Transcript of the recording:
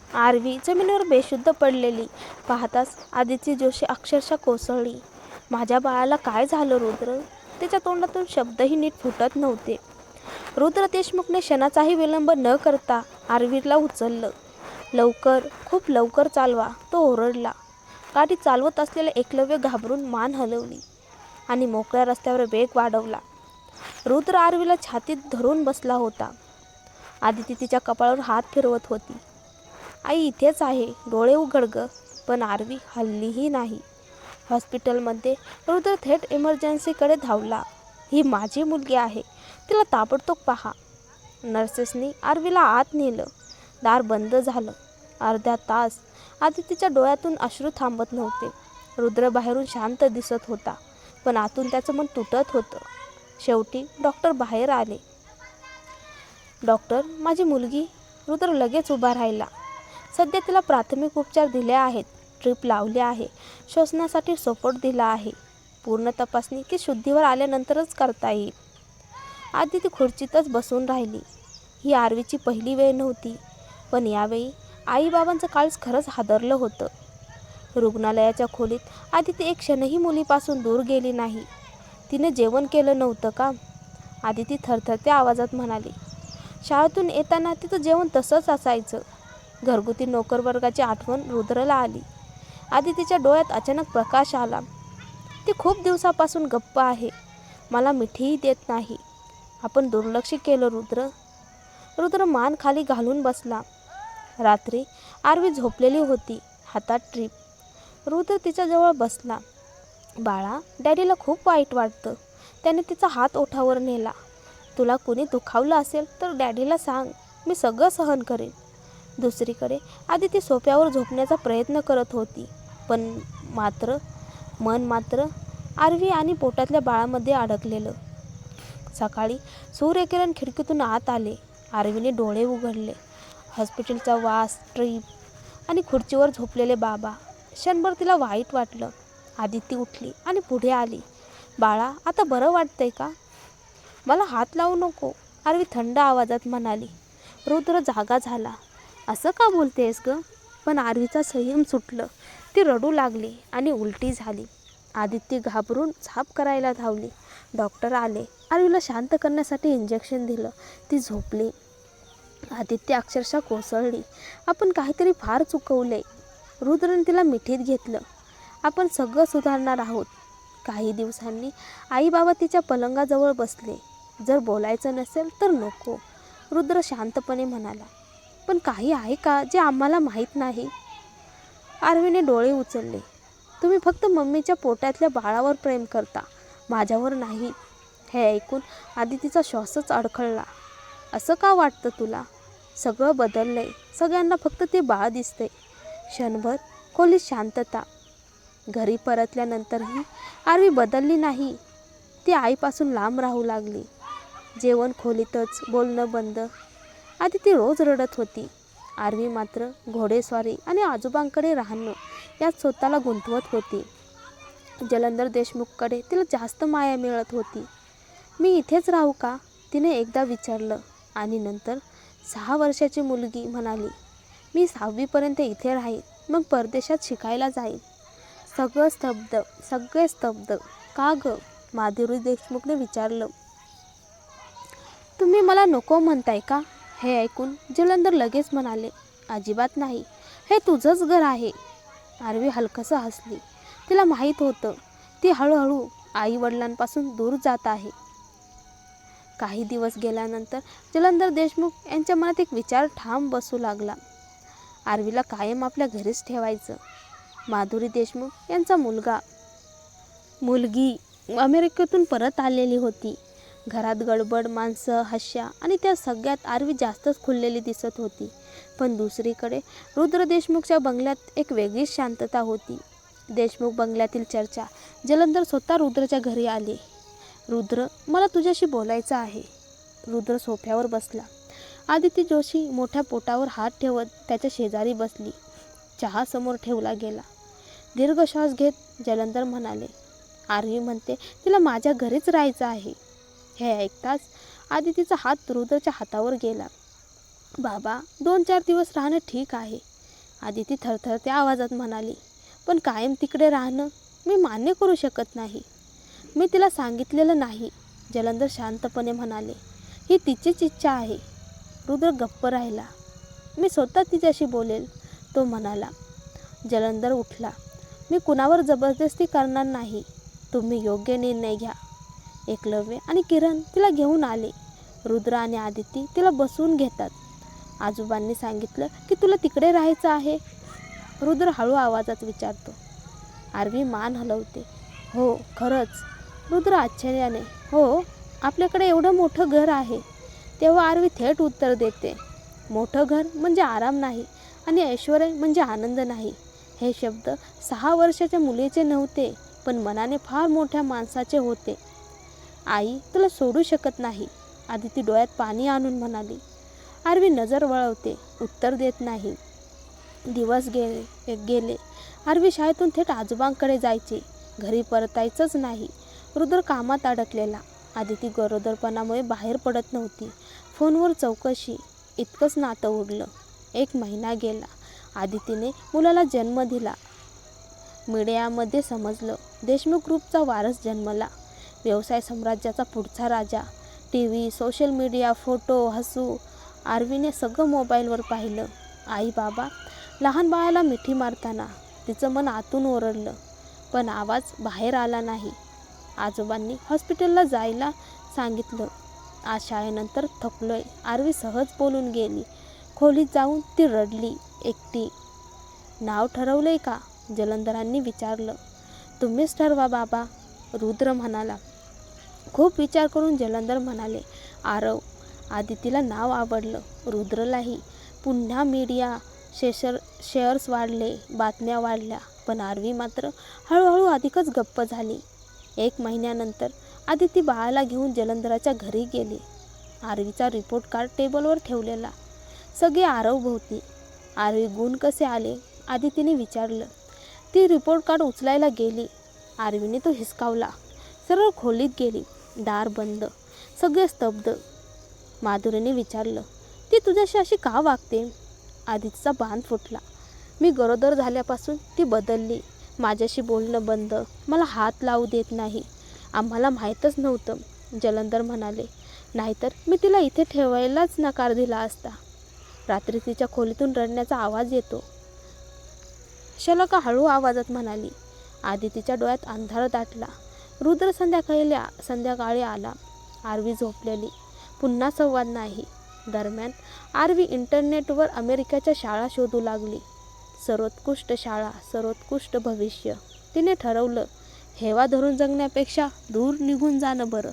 RV जमिनीवर बेशुद्ध पडलेली पाहताच आदिती जोशी अक्षरशः कोसळली. माझ्या बाळाला काय झालं रुद्र? तिच्या तोंडातून शब्दही नीट फुटत नव्हते. रुद्र देशमुखने क्षणाचाही विलंब न करता आरवीला उचललं. लवकर, खूप लवकर चालवा, तो ओरडला. गाडी चालवत असलेले एकलव्य घाबरून मान हलवली आणि मोकळ्या रस्त्यावर वेग वाढवला. रुद्र आरवीला छातीत धरून बसला होता. आदिती तिच्या कपाळावर हात फिरवत होती. आई इथेच आहे, डोळे उघड ग. पण आरवी हल्लीही नाही. हॉस्पिटलमध्ये रुद्र थेट इमर्जन्सीकडे धावला. ही माझी मुलगी आहे, तिला ताबडतोब पहा. नर्सेसनी आरवीला आत नेलं. दार बंद झालं. अर्धा तास आदितीच्या डोळ्यातून अश्रू थांबत नव्हते. रुद्र बाहेरून शांत दिसत होता, पण आतून त्याचं मन तुटत होतं. शेवटी डॉक्टर बाहेर आले. डॉक्टर, माझी मुलगी. रुद्र लगेच उभा राहिला. सध्या तिला प्राथमिक उपचार दिले आहेत, ट्रीप लावली आहे, श्वसनासाठी सपोर्ट दिला आहे. पूर्ण तपासणी ती शुद्धीवर आल्यानंतरच करता येईल. आदिती खुर्चीतच बसून राहिली. ही आरवीची पहिली वेळ नव्हती, पण यावेळी आईबाबांचं काळीज खरंच हादरलं होतं. रुग्णालयाच्या खोलीत आदिती एक क्षणही मुलीपासून दूर गेली नाही. तिने जेवण केलं नव्हतं का? आदिती थरथरत्या आवाजात म्हणाली. शाळेतून येताना तिचं जेवण तसंच असायचं. घरगुती नोकरवर्गाची आठवण रुद्रला आली. आदितीच्या डोळ्यात अचानक प्रकाश आला. ती खूप दिवसापासून गप्प आहे, मला मिठीही देत नाही. आपण दुर्लक्ष केलं रुद्र. रुद्र मान खाली घालून बसला. रात्री आरवी झोपलेली होती, हातात ट्रीप. रुद्र तिच्याजवळ बसला. बाळा, डॅडीला खूप वाईट वाटतं. त्याने तिचा हात ओठावर नेला. तुला कुणी दुखावलं असेल तर डॅडीला सांग, मी सगळं सहन करेन. दुसरीकडे आदिती सोफ्यावर झोपण्याचा प्रयत्न करत होती, पण मन मात्र आरवी आणि पोटातल्या बाळामध्ये अडकलेलं. सकाळी सूर्यकिरण खिडकीतून आत आले. आरवीने डोळे उघडले. हॉस्पिटलचा वास, ट्रीप आणि खुर्चीवर झोपलेले बाबा. क्षणभर तिला वाईट वाटलं. आदिती उठली आणि पुढे आली. बाळा, आता बरं वाटतंय का? मला हात लावू नको, आरवी थंड आवाजात म्हणाली. रुद्र जागा झाला. असं का बोलतेस ग? पण आरवीचा संयम सुटलं. ती रडू लागली आणि उलटी झाली. आदिती घाबरून झाप करायला धावली. डॉक्टर आले. आरवीला शांत करण्यासाठी इंजेक्शन दिलं. ती झोपली. आदिती अक्षरशः कोसळली. आपण काहीतरी फार चुकवलंय. रुद्रने तिला मिठीत घेतलं. आपण सगळं सुधारणार आहोत. काही दिवसांनी आई बाबा तिच्या पलंगाजवळ बसले. जर बोलायचं नसेल तर नको, रुद्र शांतपणे म्हणाला. पण काही आहे का जे आम्हाला माहीत नाही? आरवीने डोळे उचलले. तुम्ही फक्त मम्मीच्या पोटातल्या बाळावर प्रेम करता, माझ्यावर नाही. हे ऐकून आदितीचा श्वासच अडखळला. असं का वाटतं तुला? सगळं बदललंय. सगळ्यांना फक्त ते बाळ दिसतंय. क्षणभर खोलीत शांतता. घरी परतल्यानंतरही आरवी बदलली नाही. ती आईपासून लांब राहू लागली. जेवण खोलीतच, बोलणं बंद. आदिती रोज रडत होती. आरवी मात्र घोडेस्वारी आणि आजोबांकडे राहणं यात स्वतःला गुंतवत होती. जलंधर देशमुखकडे तिला जास्त माया मिळत होती. मी इथेच राहू का? तिने एकदा विचारलं. आणि नंतर 6 वर्षाची मुलगी म्हणाली, मी 6वीपर्यंत इथे राहील, मग परदेशात शिकायला जाईल. सगळे स्तब्ध. का ग? माधुरी देशमुखने विचारलं. तुम्ही मला नको म्हणताय का? हे ऐकून जलंधर लगेच म्हणाले, अजिबात नाही, हे तुझंच घर आहे. आरवी हलकसं हसली. तिला माहीत होतं ती हळूहळू आईवडिलांपासून दूर जात आहे. काही दिवस गेल्यानंतर जलंधर देशमुख यांच्या मनात एक विचार ठाम बसू लागला. आरवीला कायम आपल्या घरीच ठेवायचं. माधुरी देशमुख यांचा मुलगी अमेरिकेतून परत आलेली होती. घरात गडबड, माणसं, हास्य आणि त्या सगळ्यात आरवी जास्तच खुललेली दिसत होती. पण दुसरीकडे रुद्र देशमुखच्या बंगल्यात एक वेगळीच शांतता होती. देशमुख बंगल्यातील चर्चा. जलंधर स्वतः रुद्रच्या घरी आले. रुद्र, मला तुझ्याशी बोलायचं आहे. रुद्र सोफ्यावर बसला. आदिती जोशी मोठ्या पोटावर हात ठेवत त्याच्या शेजारी बसली. चहा समोर ठेवला गेला. दीर्घ श्वास घेत जलंधर म्हणाले, आरवी म्हणते तिला माझ्या घरीच राहायचं आहे. हे ऐकताच आदितीचा हात रुद्रच्या हातावर गेला. बाबा, 2-4 दिवस राहणं ठीक आहे, आदिती थरथरत्या आवाजात म्हणाली, पण कायम तिकडे राहणं मी मान्य करू शकत नाही. मी तिला सांगितलेलं नाही. जलंधर शांतपणे म्हणाले, ही तिचीच इच्छा आहे. रुद्र गप्प राहिला. मी स्वतः तिच्याशी बोलेल, तो म्हणाला. जलंधर उठला. मी कुणावर जबरदस्ती करणार नाही. तुम्ही योग्य निर्णय घ्या. एकलव्य आणि किरण तिला घेऊन आले. रुद्र आणि आदिती तिला बसवून घेतात. आजोबांनी सांगितलं की तुला तिकडे राहायचं आहे? रुद्र हळू आवाजात विचारतो. आरवी मान हलवते. हो, खरंच. रुद्र आश्चर्याने, हो, आपल्याकडे एवढं मोठं घर आहे. तेव्हा आरवी थेट उत्तर देते, मोठं घर म्हणजे आराम नाही आणि ऐश्वर्य म्हणजे आनंद नाही. हे शब्द 6 वर्षाच्या मुलीचे नव्हते, पण मनाने फार मोठ्या माणसाचे होते. आई तुला सोडू शकत नाही, आदिती डोळ्यात पाणी आणून म्हणाली. आरवी नजर वळवते, उत्तर देत नाही. दिवस गेले. आरवी शाळेतून थेट आजोबांकडे जायचे. घरी परतायचंच नाही. रुद्र कामात अडकलेला. आदिती गरोदरपणामुळे बाहेर पडत नव्हती. फोनवर चौकशी, इतकंच नातं उडलं. 1 महिना गेला. आदितीने मुलाला जन्म दिला. मीडियामध्ये समजलं, देशमुख ग्रुपचा वारस जन्मला. व्यवसाय साम्राज्याचा पुढचा राजा. TV, सोशल मीडिया, फोटो, हसू. आरवीने सगळं मोबाईलवर पाहिलं. आई बाबा लहान बाळाला मिठी मारताना तिचं मन आतून ओरडलं, पण आवाज बाहेर आला नाही. आजोबांनी हॉस्पिटलला जायला सांगितलं. आज शाळेनंतर थकलोय, आरवी सहज बोलून गेली. खोलीत जाऊन ती रडली, एकटी. नाव ठरवलंय का? जलंधरांनी विचारलं. तुम्हीच ठरवा बाबा, रुद्र म्हणाला. खूप विचार करून जलंधर म्हणाले, आरव. आदितीला नाव आवडलं, रुद्रलाही. पुन्हा मीडिया शेअर्स वाढले, बातम्या वाढल्या, पण आरवी मात्र हळूहळू अधिकच गप्प झाली. 1 महिन्यानंतर आदिती बाळाला घेऊन जलंधराच्या घरी गेली. आरवीचा रिपोर्ट कार्ड टेबलवर ठेवलेला. सगळे आरवभोवती. आरवी गुण कसे आले? आदितीने विचारलं. ती रिपोर्ट कार्ड उचलायला गेली. आरवीने तो हिसकावला. सरळ खोलीत गेली. दार बंद. सगळे स्तब्ध. माधुरीने विचारलं, ती तुझ्याशी अशी का वागते? आदितीचा बांध फुटला. मी गरोदर झाल्यापासून ती बदलली. माझ्याशी बोलणं बंद. मला हात लावू देत नाही. आम्हाला माहीतच नव्हतं, जलंधर म्हणाले. नाहीतर मी तिला इथे ठेवायलाच नकार दिला असता. रात्री तिच्या खोलीतून रडण्याचा आवाज येतो. शलाका हळू आवाजात म्हणाली. आदितीच्या डोळ्यात अंधार दाटला. रुद्र संध्याकाळी आला. आरवी झोपलेली. पुन्हा संवाद नाही. दरम्यान आरवी इंटरनेटवर अमेरिकेच्या शाळा शोधू लागली. सर्वोत्कृष्ट शाळा, सर्वोत्कृष्ट भविष्य. तिने ठरवलं, हेवा धरून जगण्यापेक्षा दूर निघून जाणं बरं.